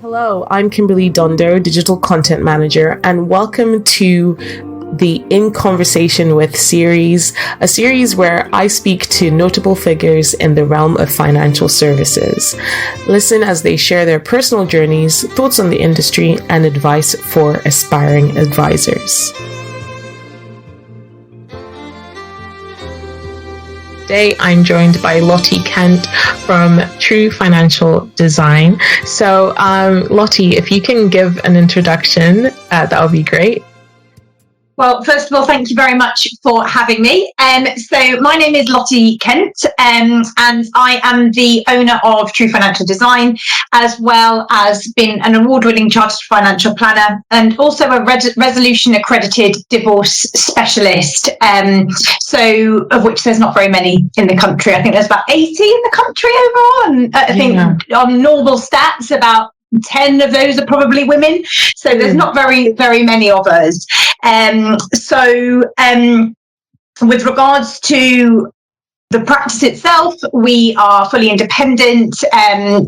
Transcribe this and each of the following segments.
Hello, I'm Kimberley Dondo, Digital Content Manager, and welcome to the In Conversation With series, a series where I speak to notable figures in the realm of financial services. Listen as they share their personal journeys, thoughts on the industry, and advice for aspiring advisors. Today, I'm joined by Lottie Kent from True Financial Design. So, Lottie, if you can give an introduction, that would be great. Well, first of all, thank you very much for having me. So my name is Lottie Kent, and I am the owner of True Financial Design, as well as been an award-winning chartered financial planner and also a resolution accredited divorce specialist. So of which there's not very many in the country. I think there's about 80 in the country overall, and I think on normal stats, about 10 of those are probably women, so there's not very many of us. With regards to the practice itself, we are fully independent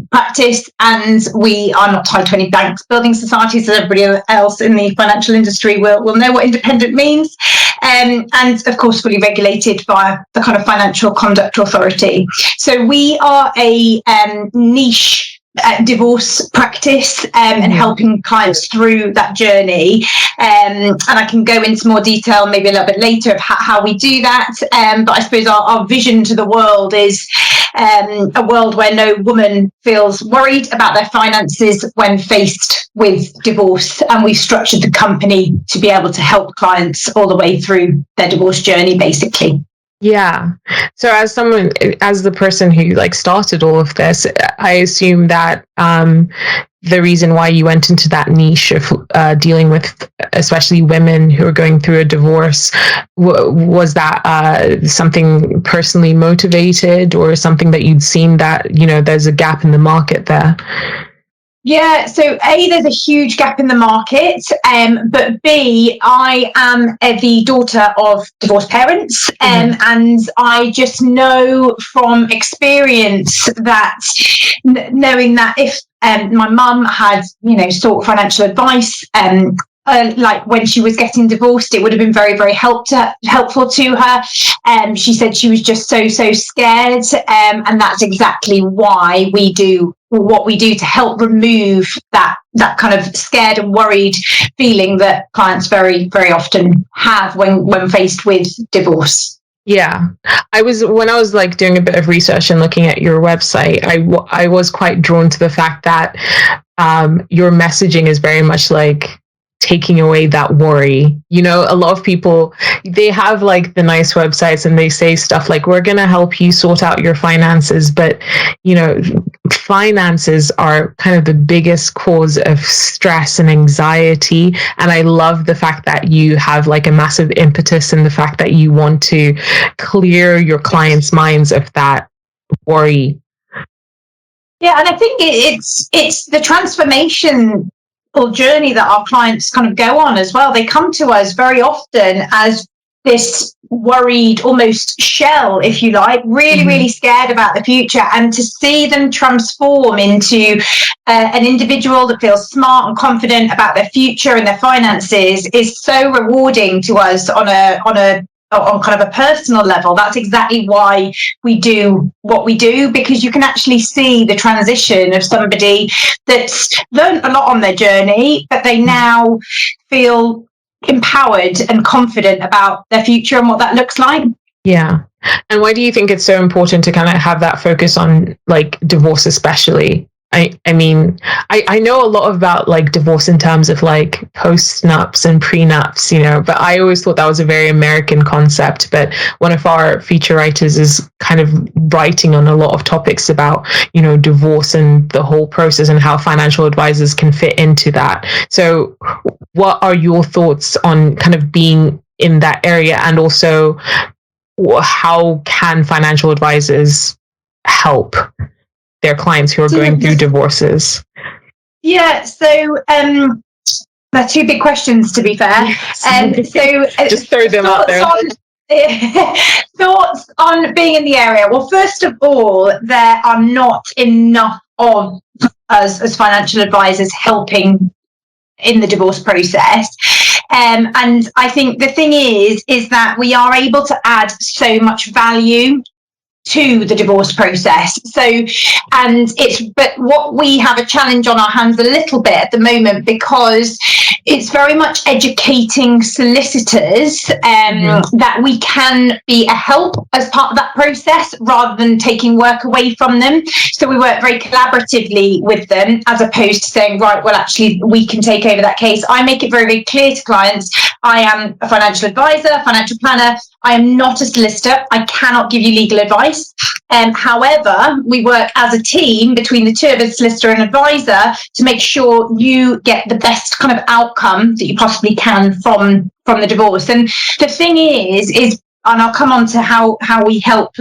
practice, and we are not tied to any banks, building societies, as everybody else in the financial industry will know what independent means, and of course fully regulated by the kind of Financial Conduct Authority. So we are a niche divorce practice and helping clients through that journey, and I can go into more detail maybe a little bit later of how we do that, but I suppose our vision to the world is a world where no woman feels worried about their finances when faced with divorce, and we've structured the company to be able to help clients all the way through their divorce journey, basically. Yeah. So as the person who started all of this, I assume that the reason why you went into that niche of dealing with especially women who are going through a divorce, was that something personally motivated, or something that you'd seen that, there's a gap in the market there? Yeah, so A, there's a huge gap in the market, but B, I am the daughter of divorced parents, and I just know from experience that knowing that if my mum had, sought financial advice, like when she was getting divorced, it would have been very helpful to her. She said she was just so scared, and that's exactly why we do what we do, to help remove that kind of scared and worried feeling that clients very often have when faced with divorce. Yeah, when I was doing a bit of research and looking at your website, I was quite drawn to the fact that your messaging is very much taking away that worry. A lot of people, they have the nice websites and they say stuff like, we're going to help you sort out your finances, but finances are kind of the biggest cause of stress and anxiety. And I love the fact that you have a massive impetus in the fact that you want to clear your clients' minds of that worry. Yeah, and I think it's the transformation or journey that our clients kind of go on as well. They come to us very often as this worried, almost shell, if you like, really scared about the future, and to see them transform into an individual that feels smart and confident about their future and their finances is so rewarding to us on kind of a personal level. That's exactly why we do what we do, because you can actually see the transition of somebody that's learned a lot on their journey, but they now feel empowered and confident about their future and what that looks like. Yeah. And why do you think it's so important to kind of have that focus on divorce, especially? I mean, I know a lot about divorce in terms of post-nups and pre-nups, but I always thought that was a very American concept. But one of our feature writers is kind of writing on a lot of topics about, divorce and the whole process and how financial advisors can fit into that. So what are your thoughts on kind of being in that area, and also how can financial advisors help their clients who are going through divorces? Yeah, so they're two big questions, to be fair. So just throw them out there. Thoughts on being in the area. Well, first of all, there are not enough of us as financial advisors helping in the divorce process. And I think the thing is that we are able to add so much value to the divorce process. But what we have a challenge on our hands a little bit at the moment, because it's very much educating solicitors that we can be a help as part of that process rather than taking work away from them. So we work very collaboratively with them, as opposed to saying, right, well, actually, we can take over that case. I make it very, very clear to clients, I am a financial advisor, financial planner. I am not a solicitor. I cannot give you legal advice. However, we work as a team between the two of us, solicitor and advisor, to make sure you get the best kind of outcome that you possibly can from the divorce. And the thing is, and I'll come on to how we help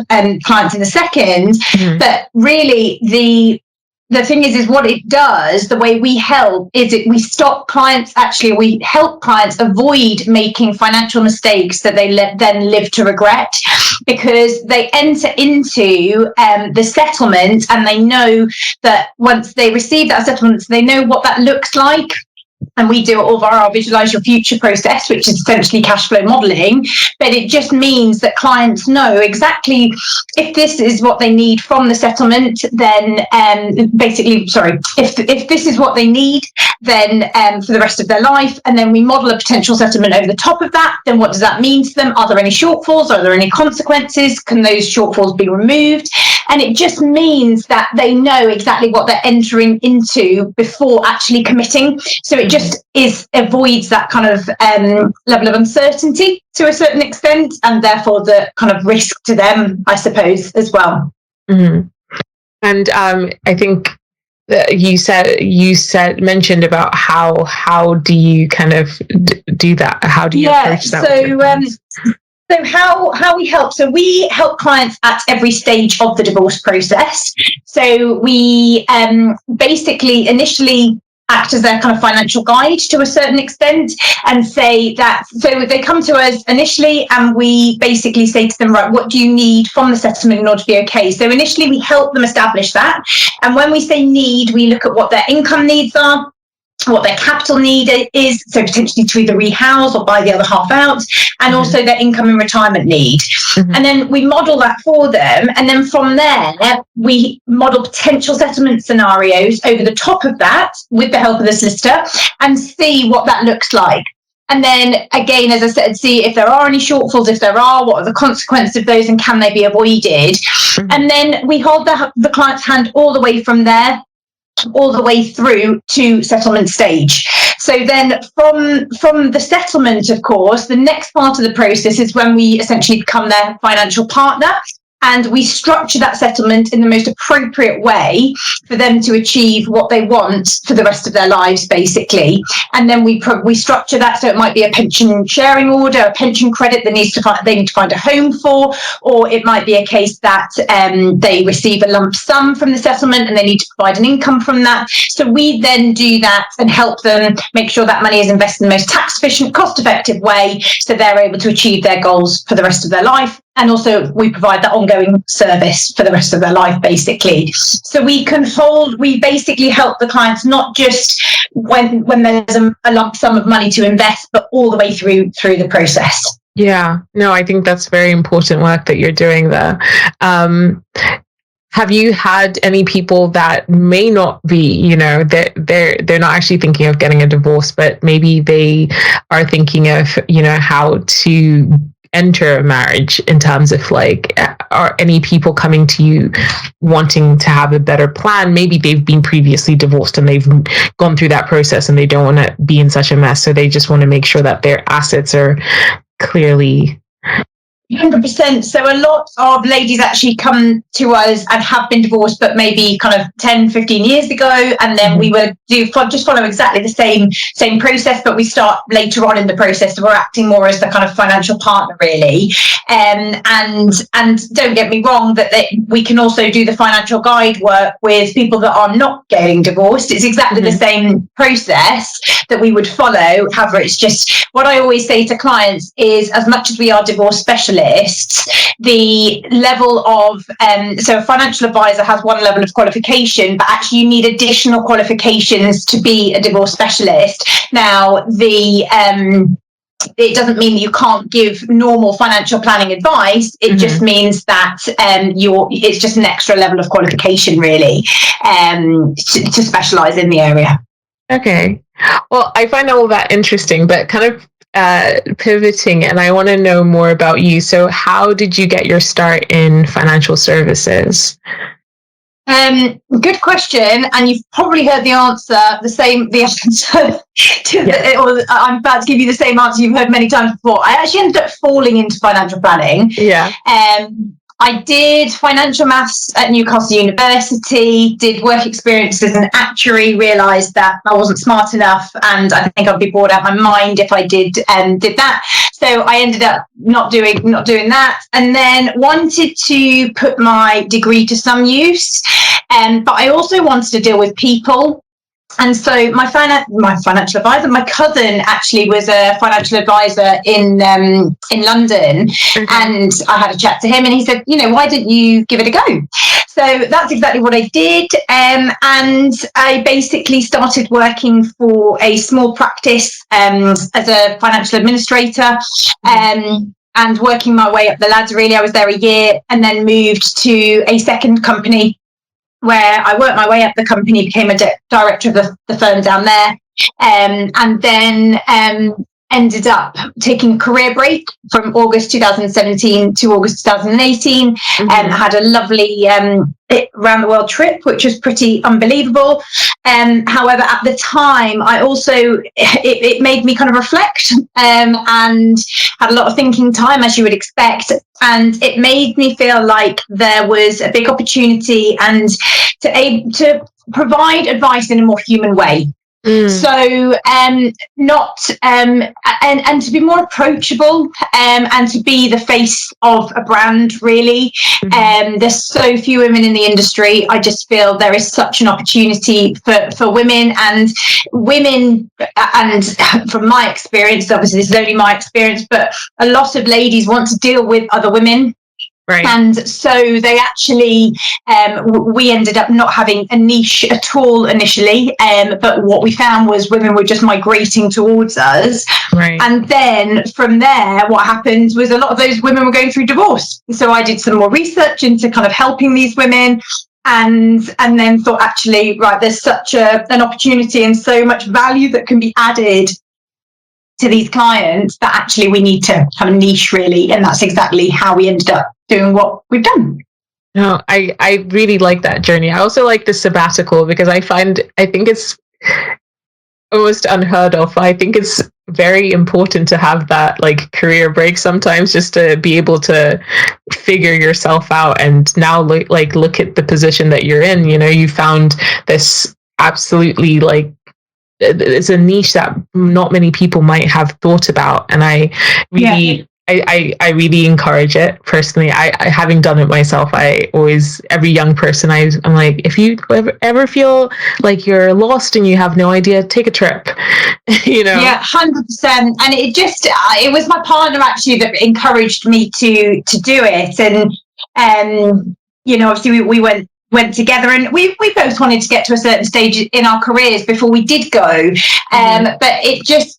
clients in a second, but really the thing is what it does, the way we help is we help clients avoid making financial mistakes that they then live to regret, because they enter into the settlement and they know that once they receive that settlement, they know what that looks like. And we do it all via our Visualize Your Future process, which is essentially cash flow modelling. But it just means that clients know exactly if this is what they need from the settlement, then if this is what they need, then for the rest of their life, and then we model a potential settlement over the top of that, then what does that mean to them? Are there any shortfalls? Are there any consequences? Can those shortfalls be removed? And it just means that they know exactly what they're entering into before actually committing. So it just avoids that kind of level of uncertainty to a certain extent, and therefore the kind of risk to them, I suppose, as well. And I think you mentioned about how do you kind of do that? How do you approach that? So how we help? So we help clients at every stage of the divorce process. So we basically initially act as their kind of financial guide to a certain extent, and say that, so they come to us initially and we basically say to them, right, what do you need from the settlement in order to be okay? So initially we help them establish that. And when we say need, we look at what their income needs are, what their capital need is, so potentially to either rehouse or buy the other half out, and also their income and retirement need. And then we model that for them, and then from there we model potential settlement scenarios over the top of that with the help of the solicitor, and see what that looks like. And then again, as I said, see if there are any shortfalls. If there are, what are the consequences of those, and can they be avoided? And then we hold the client's hand all the way from there, all the way through to settlement stage. So then from the settlement, of course, the next part of the process is when we essentially become their financial partner, and we structure that settlement in the most appropriate way for them to achieve what they want for the rest of their lives, basically. And then we structure that so it might be a pension sharing order, a pension credit that they need to find a home for, or it might be a case that they receive a lump sum from the settlement and they need to provide an income from that. So we then do that and help them make sure that money is invested in the most tax efficient, cost effective way, so they're able to achieve their goals for the rest of their life. And also we provide that ongoing service for the rest of their life, basically. So we basically help the clients not just when there's a lump sum of money to invest, but all the way through the process. Yeah, no, I think that's very important work that you're doing there. Have you had any people that may not be, they're not actually thinking of getting a divorce, but maybe they are thinking of, how to enter a marriage, in terms of are any people coming to you wanting to have a better plan? Maybe they've been previously divorced and they've gone through that process and they don't want to be in such a mess, so they just want to make sure that their assets are clearly 100%. So a lot of ladies actually come to us and have been divorced, but maybe kind of 10, 15 years ago. And then we will just follow exactly the same process, but we start later on in the process. So we're acting more as the kind of financial partner, really. And don't get me wrong, that we can also do the financial guide work with people that are not getting divorced. It's exactly the same process that we would follow. However, it's just what I always say to clients is, as much as we are divorce specialists, specialists, the level of, so a financial advisor has one level of qualification, but actually you need additional qualifications to be a divorce specialist. Now, it doesn't mean that you can't give normal financial planning advice. It just means that it's just an extra level of qualification, really, to specialise in the area. Okay. Well, I find all that interesting, but kind of pivoting, and I want to know more about you. So how did you get your start in financial services? Good question, and you've probably heard the answer. I'm about to give you the same answer you've heard many times before. I actually ended up falling into financial planning. Yeah. I did financial maths at Newcastle University, did work experience as an actuary, realised that I wasn't smart enough, and I think I'd be bored out of my mind if I did that. So I ended up not doing that, and then wanted to put my degree to some use, but I also wanted to deal with people. And so my financial advisor, my cousin actually was a financial advisor in London, and I had a chat to him, and he said, why don't you give it a go? So that's exactly what I did, and I basically started working for a small practice as a financial administrator. And working my way up the ladder, really. I was there a year and then moved to a second company, where I worked my way up the company, became a director of the firm down there, and then ended up taking a career break from August 2017 to August 2018, and had a lovely round the world trip, which was pretty unbelievable. However, at the time, I also it made me kind of reflect, and had a lot of thinking time, as you would expect, and it made me feel like there was a big opportunity and to provide advice in a more human way. So and to be more approachable, and to be the face of a brand, really. There's so few women in the industry. I just feel there is such an opportunity for women, and from my experience, obviously this is only my experience, but a lot of ladies want to deal with other women. Right. And so they actually, we ended up not having a niche at all initially, but what we found was women were just migrating towards us. Right. And then from there, what happened was a lot of those women were going through divorce. So I did some more research into kind of helping these women, and then thought, actually, right, there's such an opportunity and so much value that can be added to these clients that actually we need to have a niche, really. And that's exactly how we ended up doing what we've done. No, I really like that journey. I also like the sabbatical, because I think it's almost unheard of. I think it's very important to have that like career break sometimes, just to be able to figure yourself out. And now look at the position that you're in. You found this absolutely it's a niche that not many people might have thought about, and I really encourage it personally. I having done it myself, I always, every young person, I'm like, if you ever feel like you're lost and you have no idea, take a trip. Yeah, 100%. And it was my partner actually that encouraged me to do it, and obviously we went together, and we both wanted to get to a certain stage in our careers before we did go. But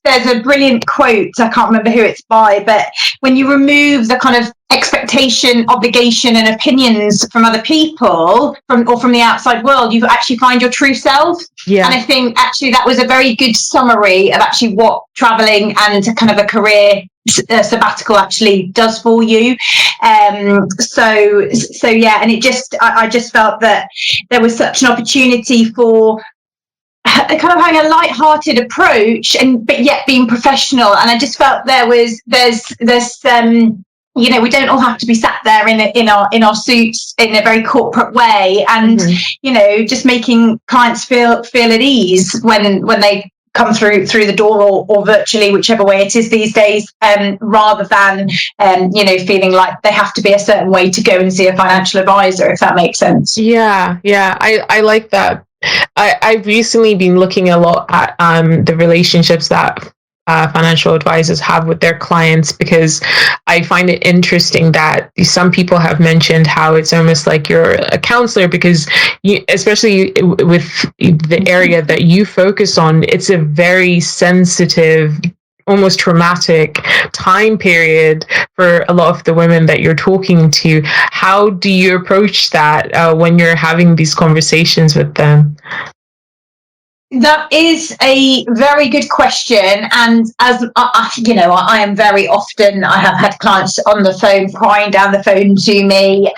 there's a brilliant quote, I can't remember who it's by, but when you remove the kind of expectation, obligation and opinions from other people from the outside world, you actually find your true self. Yeah. And I think actually that was a very good summary of actually what traveling and kind of a career sabbatical actually does for you. So yeah, and I just felt that there was such an opportunity for kind of having a light-hearted approach, but yet being professional. And I just felt there's we don't all have to be sat there in our suits in a very corporate way, and just making clients feel at ease when they come through the door, or virtually, whichever way it is these days, rather than feeling like they have to be a certain way to go and see a financial advisor, if that makes sense. Yeah, I like that. I've recently been looking a lot at the relationships that financial advisors have with their clients, because I find it interesting that some people have mentioned how it's almost like you're a counselor, because you, especially with the area that you focus on, it's a very sensitive, almost traumatic time period for a lot of the women that you're talking to. How do you approach that when you're having these conversations with them? That is a very good question, and as you know, I am very often, I have had clients on the phone crying down the phone to me,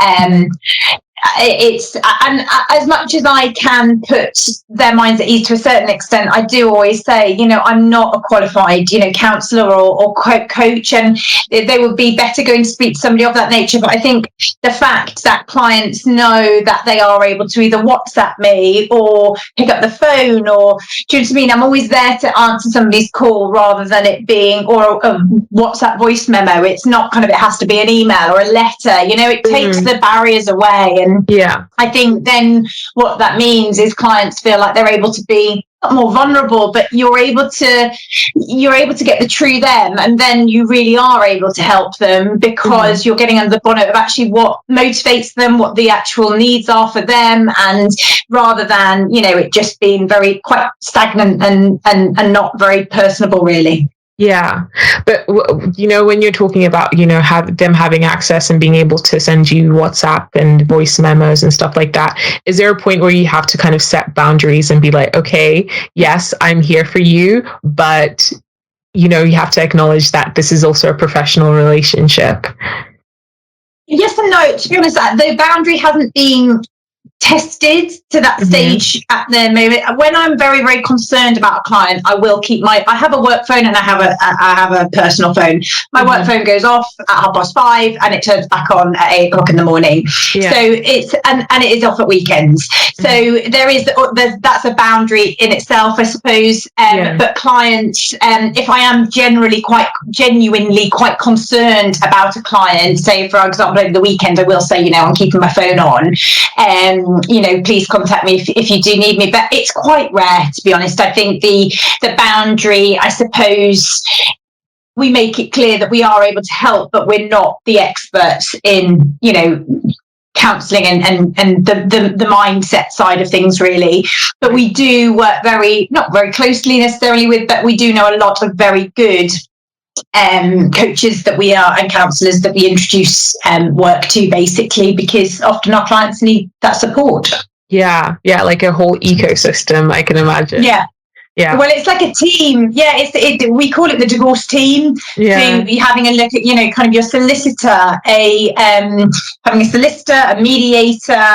it's, and as much as I can put their minds at ease to a certain extent, I do always say, you know, I'm not a qualified, you know, counsellor or coach, and they would be better going to speak to somebody of that nature. But I think the fact that clients know that they are able to either WhatsApp me or pick up the phone, or, do you know what I mean? I'm always there to answer somebody's call rather than it being, or a WhatsApp voice memo. It's not kind of, it has to be an email or a letter, you know, it takes the barriers away. And yeah, I think then what that means is clients feel like they're able to be more vulnerable, but you're able to get the true them, and then you really are able to help them, because you're getting under the bonnet of actually what motivates them, what the actual needs are for them, and rather than, you know, it just being very quite stagnant and not very personable, really. Yeah, but you know, when you're talking about, you know, them having access and being able to send you WhatsApp and voice memos and stuff like that, is there a point where you have to kind of set boundaries and be like, okay, yes, I'm here for you, but, you know, you have to acknowledge that this is also a professional relationship? Yes and no. To be honest, the boundary hasn't been tested to that stage at the moment. When I'm very, very concerned about a client, I will keep I have a work phone and I have a personal phone. My work phone goes off at 5:30 and it turns back on at 8 o'clock in the morning. So it's, and it is off at weekends. So that's a boundary in itself, I suppose. But clients, if I am genuinely quite concerned about a client, say for example over the weekend, I will say, you know, I'm keeping my phone on. You know, please contact me if you do need me, but it's quite rare, to be honest. I think the boundary, I suppose, we make it clear that we are able to help, but we're not the experts in, you know, counselling and the mindset side of things, really. But we do work not very closely necessarily with, but we do know a lot of very good coaches that we are, and counsellors that we introduce work to, basically, because often our clients need that support. Yeah, like a whole ecosystem, I can imagine. Yeah. Well, it's like a team. Yeah, we call it the divorce team. So you're having a look at, you know, kind of your solicitor, having a solicitor, a mediator,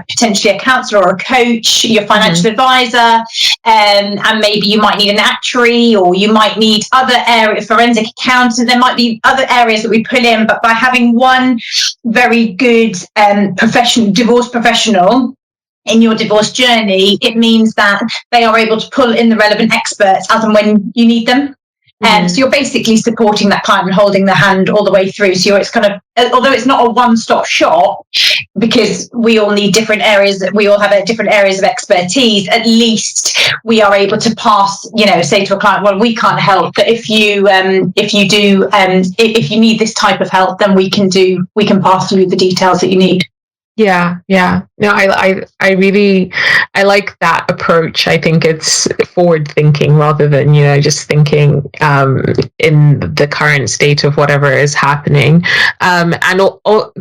potentially a counsellor or a coach, your financial advisor, and maybe you might need an actuary, or you might need other areas, forensic accountant. There might be other areas that we pull in, but by having one very good divorce professional in your divorce journey, it means that they are able to pull in the relevant experts as and when you need them. So you're basically supporting that client and holding their hand all the way through. So it's kind of, although it's not a one-stop shop, because we all need different areas, we all have different areas of expertise, at least we are able to pass, you know, say to a client, well, we can't help, but if you need this type of help, then we can pass through the details that you need. Yeah. No, I really like that approach. I think it's forward thinking rather than, you know, just thinking in the current state of whatever is happening. And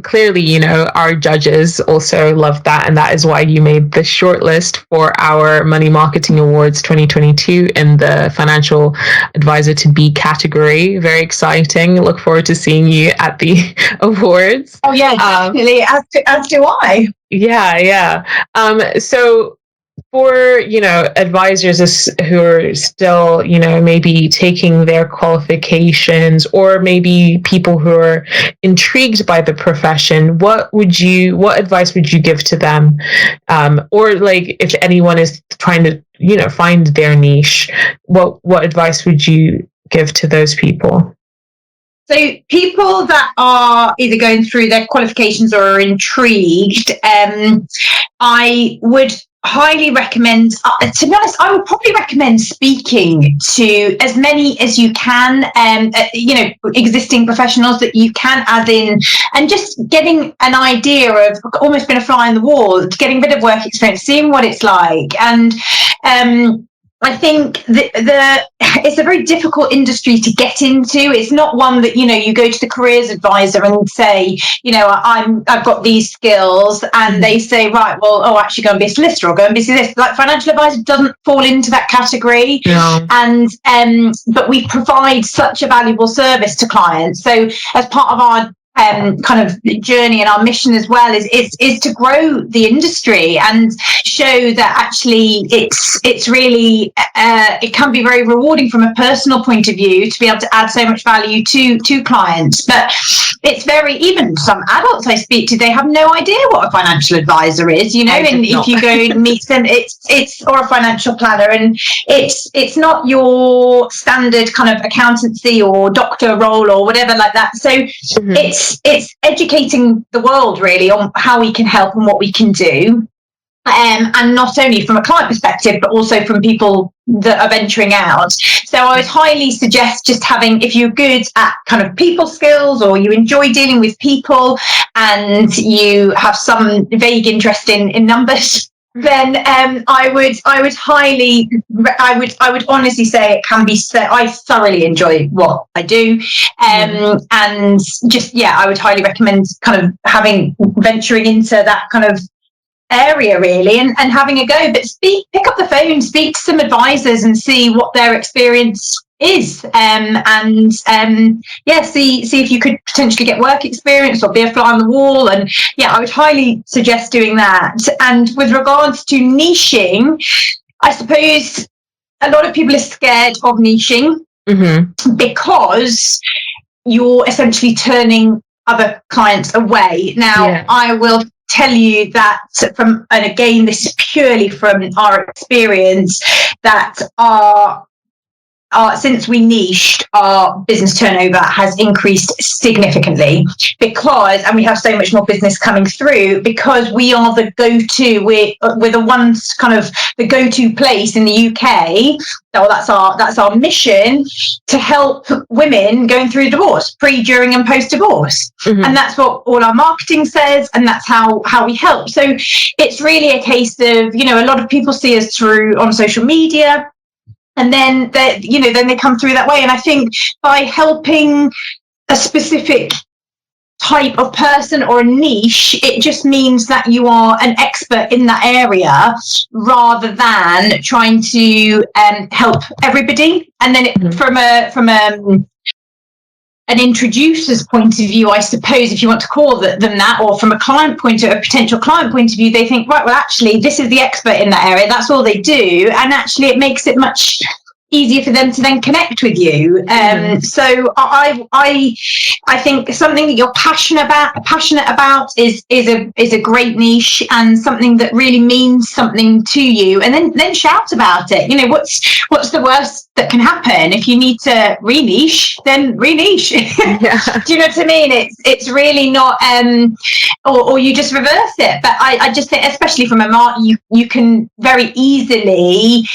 clearly, you know, our judges also love that, and that is why you made the shortlist for our Money Marketing Awards 2022 in the Financial Advisor to Be category. Very exciting. Look forward to seeing you at the awards. Oh yeah, definitely. As do I. Yeah. So for, you know, advisors who are still, you know, maybe taking their qualifications, or maybe people who are intrigued by the profession, what advice would you give to them? Or like, if anyone is trying to, you know, find their niche, what advice would you give to those people? So people that are either going through their qualifications or are intrigued, I would highly recommend, to be honest, I would probably recommend speaking to as many as you can, existing professionals that you can add in, and just getting an idea of almost being a fly on the wall, getting a bit of work experience, seeing what it's like. And I think it's a very difficult industry to get into. It's not one that, you go to the careers advisor and say, I've got these skills, and they say, right, well, actually go and be a solicitor or go and be this. Like, financial advisor doesn't fall into that category. No. And but we provide such a valuable service to clients. So as part of our kind of journey and our mission as well is to grow the industry and show that actually it's really it can be very rewarding from a personal point of view to be able to add so much value to clients. But it's even some adults I speak to, they have no idea what a financial advisor is, and if you go and meet them, it's or a financial planner, and it's not your standard kind of accountancy or doctor role or whatever like that. So it's educating the world really on how we can help and what we can do, and not only from a client perspective but also from people that are venturing out. So I would highly suggest just having, if you're good at kind of people skills, or you enjoy dealing with people and you have some vague interest in numbers, then I would honestly say it can be said I thoroughly enjoy what I do, and just I would highly recommend kind of venturing into that kind of area really, and having a go. But pick up the phone, speak to some advisors and see what their experience is, see if you could potentially get work experience or be a fly on the wall. And I would highly suggest doing that. And with regards to niching, I suppose a lot of people are scared of niching because you're essentially turning other clients away. Now, I will tell you that and again, this is purely from our experience, that since we niched, our business turnover has increased significantly and we have so much more business coming through because we are the go-to. We're the ones kind of the go-to place in the UK. So that's our mission, to help women going through divorce, pre, during and post divorce. And that's what all our marketing says, and that's how we help. So it's really a case of, a lot of people see us on social media, and then they come through that way. And I think by helping a specific type of person or a niche, it just means that you are an expert in that area rather than trying to help everybody. And then from an introducer's point of view, I suppose, if you want to call them that, or from a potential client point of view, they think, right, well, actually, this is the expert in that area. That's all they do. And actually, it makes it much easier for them to then connect with you. So I think something that you're passionate about is a great niche, and something that really means something to you. And then shout about it. What's the worst that can happen? If you need to re-niche, then re-niche. Do you know what I mean? It's really not or you just reverse it. But I just think, especially from a you can very easily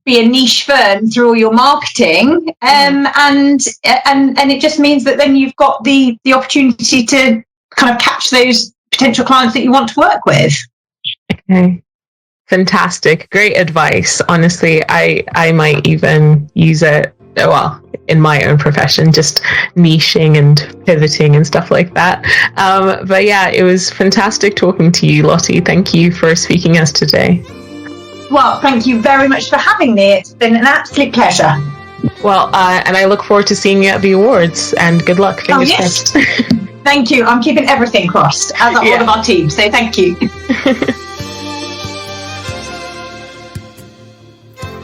be a niche firm through all your marketing, and it just means that then you've got the opportunity to kind of catch those potential clients that you want to work with. Okay, fantastic, great advice. Honestly, I might even use it in my own profession, just niching and pivoting and stuff like that. But it was fantastic talking to you, Lottie. Thank you for speaking to us today. Well, thank you very much for having me. It's been an absolute pleasure. Well, and I look forward to seeing you at the awards, and good luck. Fingers crossed. Thank you. I'm keeping everything crossed, as are all of our team. So thank you.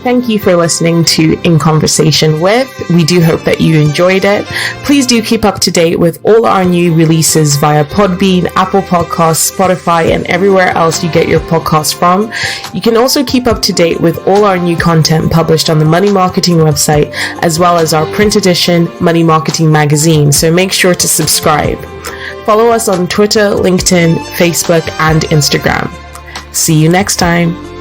Thank you for listening to In Conversation With. We do hope that you enjoyed it. Please do keep up to date with all our new releases via Podbean, Apple Podcasts, Spotify, and everywhere else you get your podcasts from. You can also keep up to date with all our new content published on the Money Marketing website, as well as our print edition Money Marketing magazine, so make sure to subscribe. Follow us on Twitter, LinkedIn, Facebook, and Instagram. See you next time.